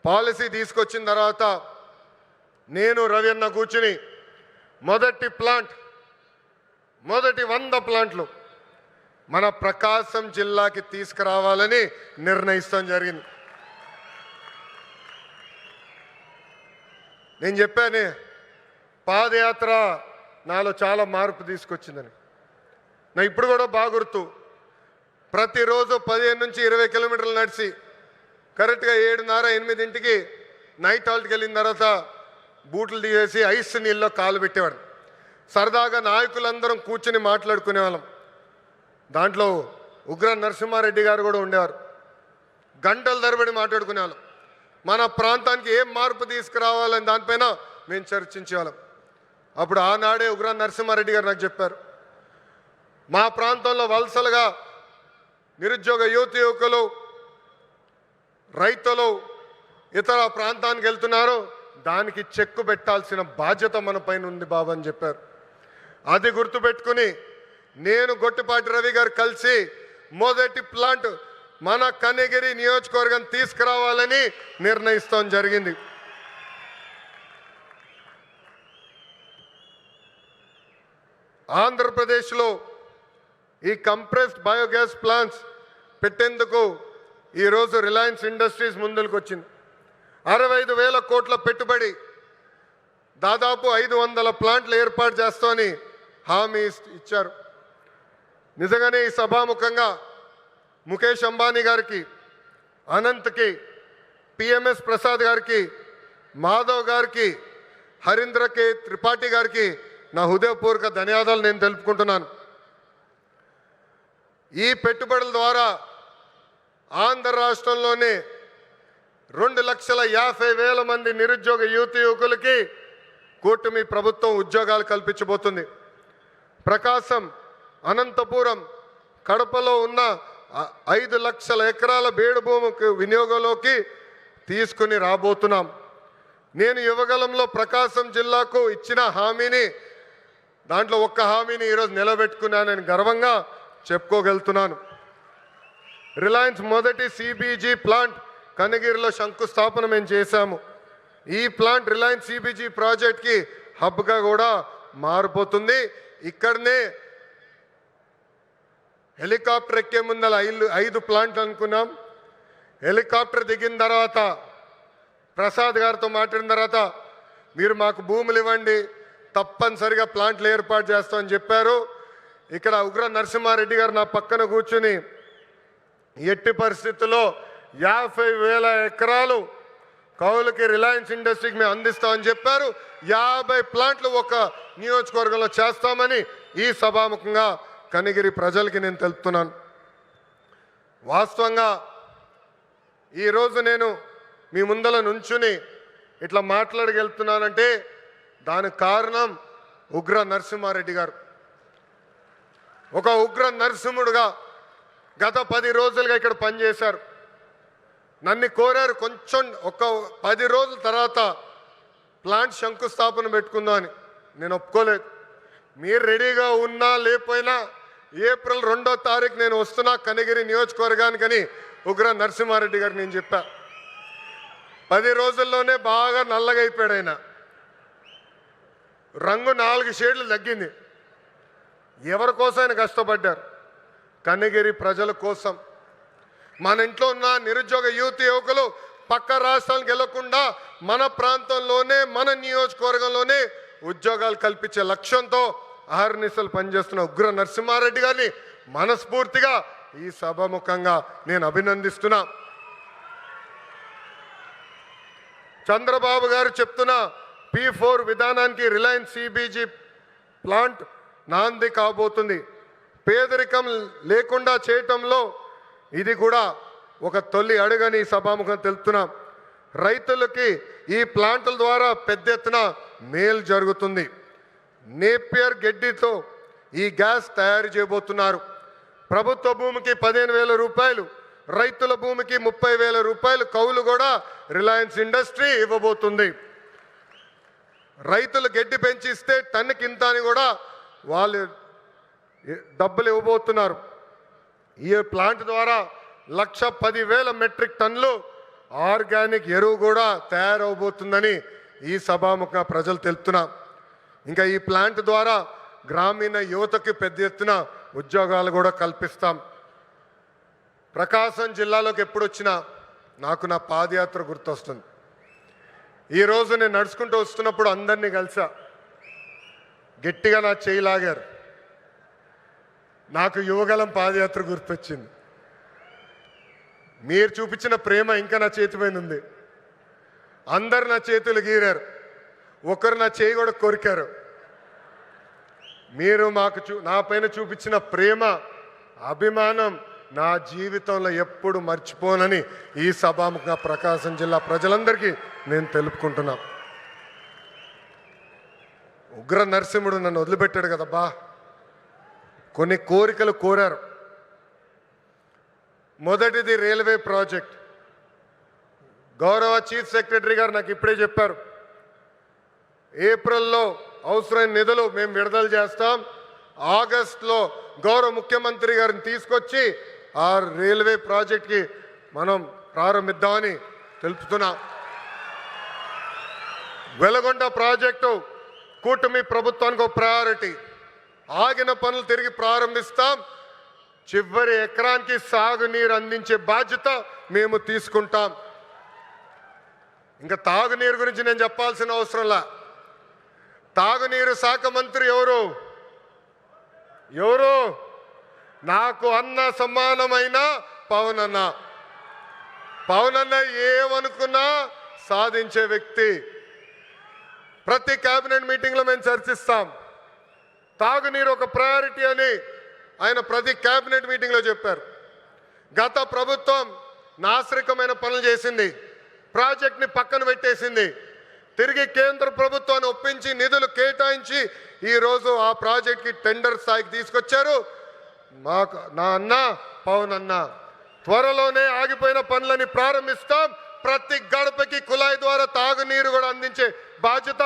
పాలసీ తీసుకొచ్చిన తర్వాత నేను రవి అన్న కూర్చుని మొదటి 100 ప్లాంట్లు మన ప్రకాశం జిల్లాకి తీసుకురావాలని నిర్ణయిస్తాం జరిగింది. నేను చెప్పాను పాదయాత్ర నాలో చాలా మార్పు తీసుకొచ్చిందని. నా ఇప్పుడు కూడా బాగా గుర్తు, ప్రతిరోజు 15 నుంచి 20 కిలోమీటర్లు నడిచి కరెక్ట్గా 7:30-8కి నైట్ హాల్ట్కి వెళ్ళిన తర్వాత బూట్లు తీసేసి ఐస్ నీళ్ళలో కాలు పెట్టేవాడు. సరదాగా నాయకులందరం కూర్చుని మాట్లాడుకునేవాళ్ళం. దాంట్లో ఉగ్ర నరసింహారెడ్డి గారు కూడా ఉండేవారు. గంటల తరబడి మాట్లాడుకునేవాళ్ళం. మన ప్రాంతానికి ఏం మార్పు తీసుకురావాలని దానిపైన మేము చర్చించేవాళ్ళం. అప్పుడు ఆనాడే ఉగ్ర నరసింహారెడ్డి గారు నాకు చెప్పారు, మా ప్రాంతంలో వలసలుగా నిరుద్యోగ యువకులు రైతులు ఇతర ప్రాంతానికి వెళ్తున్నారు, దానికి చెక్కు పెట్టాల్సిన బాధ్యత మన పైన ఉంది బాబు అని చెప్పారు. అది గుర్తుపెట్టుకుని నేను గొట్టిపాటి రవి గారు కలిసి మొదటి ప్లాంట్ మన కనిగిరి నియోజకవర్గం తీసుకురావాలని నిర్ణయిస్తాం జరిగింది. ఆంధ్రప్రదేశ్లో ఈ కంప్రెస్డ్ బయోగ్యాస్ ప్లాంట్స్ పెట్టేందుకు ఈరోజు రిలయన్స్ ఇండస్ట్రీస్ ముందుకు వచ్చింది. 65,000 కోట్ల పెట్టుబడి, దాదాపు 500 ప్లాంట్లు ఏర్పాటు చేస్తామని హామీ ఇచ్చారు. నిజంగానే ఈ సభాముఖంగా ముఖేష్ అంబానీ గారికి, అనంత్కి, పిఎంఎస్ ప్రసాద్ గారికి, మాధవ్ గారికి, హరీంద్ర కే త్రిపాఠి గారికి నా హృదయపూర్వక ధన్యవాదాలు నేను తెలుపుకుంటున్నాను. ఈ పెట్టుబడుల ద్వారా ఆంధ్ర రాష్ట్రంలోనే 2,50,000 మంది నిరుద్యోగ యువకులకి కూటమి ప్రభుత్వం ఉద్యోగాలు కల్పించబోతుంది. ప్రకాశం, అనంతపురం, కడపలో ఉన్న 5 లక్షల ఎకరాల బేడు భూమికి వినియోగంలోకి తీసుకుని రాబోతున్నాం. నేను యువగలంలో ప్రకాశం జిల్లాకు ఇచ్చిన హామీని, దాంట్లో ఒక్క హామీని ఈరోజు నిలబెట్టుకున్నానని గర్వంగా చెప్పుకోగలుగుతున్నాను. రిలయన్స్ మొదటి సిబిజీ ప్లాంట్ కనిగిరిలో శంకుస్థాపన మేము చేశాము. ఈ ప్లాంట్ రిలయన్స్ సిబిజీ ప్రాజెక్ట్కి హబ్గా కూడా మారిపోతుంది. ఇక్కడనే హెలికాప్టర్ ఎక్కే ముందల 5 ప్లాంట్లు అనుకున్నాం. హెలికాప్టర్ దిగిన తర్వాత ప్రసాద్ గారితో మాట్లాడిన తర్వాత మీరు మాకు భూములు ఇవ్వండి, తప్పనిసరిగా ప్లాంట్లు ఏర్పాటు చేస్తామని చెప్పారు. ఇక్కడ ఉగ్ర నరసింహారెడ్డి గారు నా పక్కన కూర్చుని ఎట్టి పరిస్థితుల్లో 50,000 ఎకరాలు కౌలుకి రిలయన్స్ ఇండస్ట్రీకి మేము అందిస్తామని చెప్పారు. 50 ప్లాంట్లు ఒక నియోజకవర్గంలో చేస్తామని ఈ సభాముఖంగా కనిగిరి ప్రజలకి నేను తెలుపుతున్నాను. వాస్తవంగా ఈరోజు నేను మీ ముందల నుంచుని ఇట్లా మాట్లాడగలుగుతున్నానంటే దానికి కారణం ఉగ్ర నరసింహారెడ్డి గారు. ఒక ఉగ్ర నరసింహుడుగా గత 10 రోజులుగా ఇక్కడ పనిచేశారు. నన్ను కోరారు కొంచెం ఒక 10 రోజుల తర్వాత ప్లాంట్ శంకుస్థాపన పెట్టుకుందామని. నేను ఒప్పుకోలేదు. మీరు రెడీగా ఉన్నా లేకపోయినా ఏప్రిల్ 2వ తారీఖు నేను వస్తున్నా కనిగిరి నియోజకవర్గానికని ఉగ్ర నరసింహారెడ్డి గారికి నేను చెప్పా. 10 రోజుల్లోనే బాగా నల్లగా అయిపోయాడు ఆయన. రంగు 4 షేడ్లు తగ్గింది. ఎవరి కోసం ఆయన కష్టపడ్డారు? కనిగిరి ప్రజల కోసం. మన ఇంట్లో ఉన్న నిరుద్యోగ యువకులు పక్క రాష్ట్రాలకు వెళ్లకుండా మన ప్రాంతంలోనే మన నియోజకవర్గంలోనే ఉద్యోగాలు కల్పించే లక్ష్యంతో అహర్నిశలు పనిచేస్తున్న ఉగ్ర నరసింహారెడ్డి గారిని మనస్ఫూర్తిగా ఈ సభాముఖంగా నేను అభినందిస్తున్నా. చంద్రబాబు గారు చెప్తున్న P4 విధానానికి రిలయన్స్ సిబిజీ ప్లాంట్ నాంది కాబోతుంది. పేదరికం లేకుండా చేయటంలో ఇది కూడా ఒక తొలి అడుగని సభాముఖం తెలుపుతున్నాం. రైతులకి ఈ ప్లాంట్ల ద్వారా పెద్ద ఎత్తున మేలు జరుగుతుంది. నేపియర్ గడ్డితో ఈ గ్యాస్ తయారు చేయబోతున్నారు. ప్రభుత్వ భూమికి 15,000 రూపాయలు, రైతుల భూమికి 30,000 రూపాయలు కౌలు కూడా రిలయన్స్ ఇండస్ట్రీ ఇవ్వబోతుంది. రైతులు గడ్డి పెంచిస్తే టన్నుకి ఇంత అని కూడా వాళ్ళు డబ్బులు ఇవ్వబోతున్నారు. ఈ ప్లాంట్ ద్వారా 1,10,000 మెట్రిక్ టన్నులు ఆర్గానిక్ ఎరువు కూడా తయారవబోతుందని ఈ సభాముఖంగా ప్రజలు తెలుపుతున్నా. ఇంకా ఈ ప్లాంట్ ద్వారా గ్రామీణ యువతకి పెద్ద ఎత్తున ఉద్యోగాలు కూడా కల్పిస్తాం. ప్రకాశం జిల్లాలోకి ఎప్పుడు వచ్చినా నాకు నా పాదయాత్ర గుర్తొస్తుంది. ఈరోజు నేను నడుచుకుంటూ వస్తున్నప్పుడు అందరినీ కలిసా, గట్టిగా నా చేయి లాగారు. నాకు యువగలం పాదయాత్ర గుర్తొచ్చింది. మీరు చూపించిన ప్రేమ ఇంకా నా చేతి మీద ఉంది. అందరు నా చేతులు గీరారు, ఒకరు నా చేయి కూడా కొరికారు. మీరు నా పైన చూపించిన ప్రేమ, అభిమానం నా జీవితంలో ఎప్పుడు మర్చిపోనని ఈ సభాముఖంగా ప్రకాశం జిల్లా ప్రజలందరికీ నేను తెలుపుకుంటున్నా. ఉగ్ర నరసింహుడు నన్ను వదిలిపెట్టాడు కదబ్బా. కొన్ని కోరికలు కోరారు. మొదటిది రైల్వే ప్రాజెక్ట్. గౌరవ చీఫ్ సెక్రటరీ గారు నాకు ఇప్పుడే చెప్పారు, ఏప్రిల్లో అవసరమైన నిధులు మేము విడుదల చేస్తాం. ఆగస్టులో గౌరవ ముఖ్యమంత్రి గారిని తీసుకొచ్చి ఆ రైల్వే ప్రాజెక్ట్కి మనం ప్రారంభిద్దామని తెలుపుతున్నా. వెలగొండ ప్రాజెక్టు కూటమి ప్రభుత్వానికి ఒక ప్రయారిటీ. ఆగిన పనులు తిరిగి ప్రారంభిస్తాం. చివరి ఎకరానికి సాగునీరు అందించే బాధ్యత మేము తీసుకుంటాం. ఇంకా తాగునీరు గురించి నేను చెప్పాల్సిన అవసరంలా. తాగునీరు శాఖ మంత్రి ఎవరు? నాకు అన్న సమానమైన పవన్ అన్న. పవన్ అన్న ఏమనుకున్నా సాధించే వ్యక్తి. ప్రతి కేబినెట్ మీటింగ్లో మేము చర్చిస్తాం. తాగునీరు ఒక ప్రయారిటీ అని ఆయన ప్రతి కేబినెట్ మీటింగ్లో చెప్పారు. గత ప్రభుత్వం నాశరికమైన పనులు చేసింది, ప్రాజెక్ట్ని పక్కన పెట్టేసింది. తిరిగి కేంద్ర ప్రభుత్వాన్ని ఒప్పించి నిధులు కేటాయించి ఈరోజు ఆ ప్రాజెక్ట్కి టెండర్ స్థాయికి తీసుకొచ్చారు. నా అన్న పవన్ అన్న త్వరలోనే ఆగిపోయిన పనులని ప్రారంభిస్తాం. ప్రతి గడపకి కుళాయి ద్వారా తాగునీరు కూడా అందించే బాధ్యత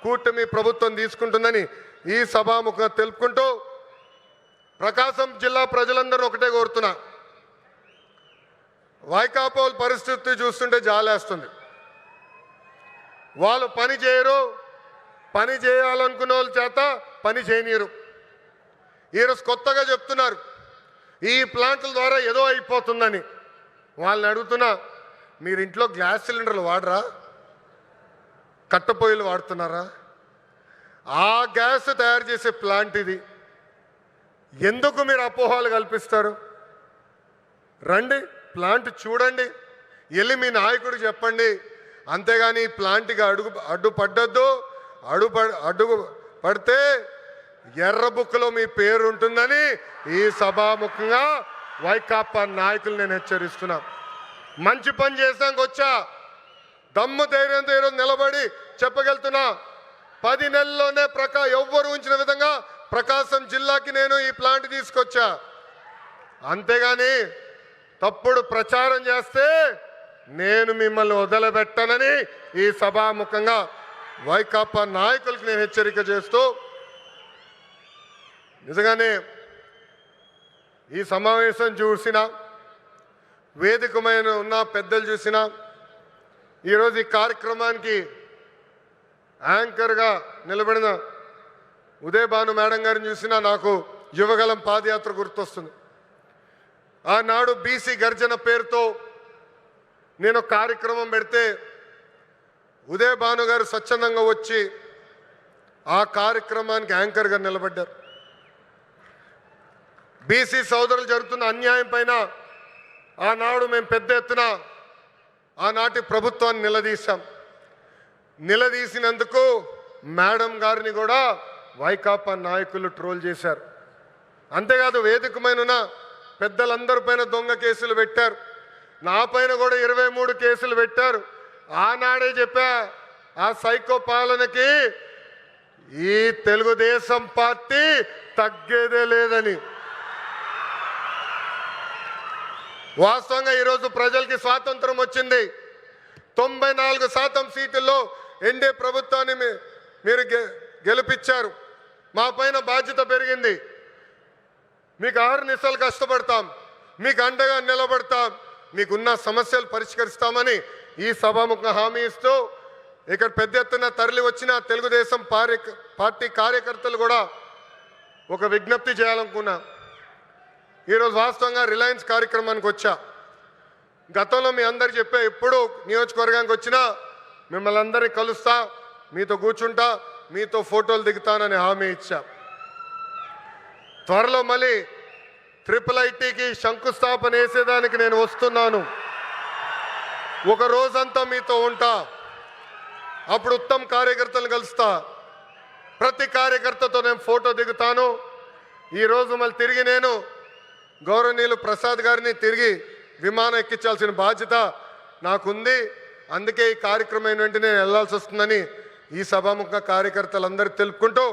కూటమి ప్రభుత్వం తీసుకుంటుందని ఈ సభాముఖంగా తెలుపుకుంటూ ప్రకాశం జిల్లా ప్రజలందరూ ఒకటే కోరుతున్నా. వైకాపా పరిస్థితి చూస్తుంటే జాలేస్తుంది. వాళ్ళు పని చేయరు, పని చేయాలనుకున్న వాళ్ళ చేత పని చేయనీరు. ఈరోజు కొత్తగా చెప్తున్నారు ఈ ప్లాంట్ల ద్వారా ఏదో అయిపోతుందని. వాళ్ళని అడుగుతున్నా, మీరు ఇంట్లో గ్యాస్ సిలిండర్లు వాడరా? కట్టెపొయ్యిలు వాడుతున్నారా? ఆ గ్యాస్ తయారు చేసే ప్లాంట్ ఇది. ఎందుకు మీరు అపోహలు కల్పిస్తారు? రండి, ప్లాంట్ చూడండి, వెళ్ళి మీ నాయకుడు చెప్పండి. అంతేగాని ఈ ప్లాంట్కి అడ్డు పడితే ఎర్ర బుక్లో మీ పేరు ఉంటుందని ఈ సభాముఖంగా వైకాపా నాయకులు నేను హెచ్చరిస్తున్నా. మంచి పని చేసాక వచ్చా, దమ్ము ధైర్యంతో ఈరోజు నిలబడి చెప్పగలుగుతున్నా. 10 నెలల్లోనే ఎవ్వరు ఉంచిన విధంగా ప్రకాశం జిల్లాకి నేను ఈ ప్లాంట్ తీసుకొచ్చా. అంతేగాని తప్పుడు ప్రచారం చేస్తే నేను మిమ్మల్ని వదిలిపెట్టనని ఈ సభాముఖంగా వైకాపా నాయకులకు నేను హెచ్చరిక చేస్తూ, నిజంగానే ఈ సమావేశం చూసినా, వేదికమైన ఉన్న పెద్దలు చూసినా, ఈరోజు ఈ కార్యక్రమానికి యాంకర్గా నిలబడిన ఉదయ్ భాను మేడం గారిని చూసినా నాకు యువగలం పాదయాత్ర గుర్తొస్తుంది. ఆనాడు బీసీ గర్జన పేరుతో నేను కార్యక్రమం పెడితే ఉదయ్ భాను గారు స్వచ్ఛందంగా వచ్చి ఆ కార్యక్రమానికి యాంకర్గా నిలబడ్డారు. బీసీ సోదరులు జరుగుతున్న అన్యాయం పైన ఆనాడు మేము పెద్ద ఎత్తున ఆనాటి ప్రభుత్వాన్ని నిలదీశాం. నిలదీసినందుకు మేడం గారిని కూడా వైకాపా నాయకులు ట్రోల్ చేశారు. అంతేకాదు వేదికమైన పెద్దలందరి పైన దొంగ కేసులు పెట్టారు. నా పైన కూడా 23 కేసులు పెట్టారు. ఆనాడే చెప్పా, ఆ సైకో పాలనకి ఈ తెలుగుదేశం పార్టీ తగ్గేదే లేదని. వాస్తవంగా ఈరోజు ప్రజలకి స్వాతంత్రం వచ్చింది. 94% సీటుల్లో ఎన్డీఏ ప్రభుత్వాన్ని మీరు గెలిపించారు. మా పైన బాధ్యత పెరిగింది. మీకు అహర్నిశలు కష్టపడతాం, మీకు అండగా నిలబడతాం, మీకున్న సమస్యలు పరిష్కరిస్తామని ఈ సభాముఖంగా హామీ ఇస్తూ ఇక్కడ పెద్ద ఎత్తున తరలి వచ్చిన తెలుగుదేశం పార్టీ కార్యకర్తలు కూడా ఒక విజ్ఞప్తి చేయాలనుకున్నా. ఈరోజు వాస్తవంగా రిలయన్స్ కార్యక్రమానికి వచ్చా. గతంలో మీ అందరు చెప్పే ఎప్పుడు నియోజకవర్గానికి వచ్చినా మిమ్మల్ని అందరినీ కలుస్తా, మీతో కూర్చుంటా, మీతో ఫోటోలు దిగుతానని హామీ ఇచ్చా. త్వరలో మళ్ళీ IIITకి శంకుస్థాపన వేసేదానికి నేను వస్తున్నాను. ఒక రోజంతా మీతో ఉంటా. అప్పుడు ఉత్తమ కార్యకర్తలను కలుస్తా. ప్రతి కార్యకర్తతో నేను ఫోటో దిగుతాను. ఈరోజు మళ్ళీ తిరిగి నేను గౌరవనీయులు ప్రసాద్ గారిని తిరిగి విమానం ఎక్కించాల్సిన బాధ్యత నాకుంది. అందుకే ఈ కార్యక్రమం వెంటనే నేను వెళ్లాల్సి వస్తుందని ఈ సభాముఖ కార్యకర్తలందరూ తెలుపుకుంటూ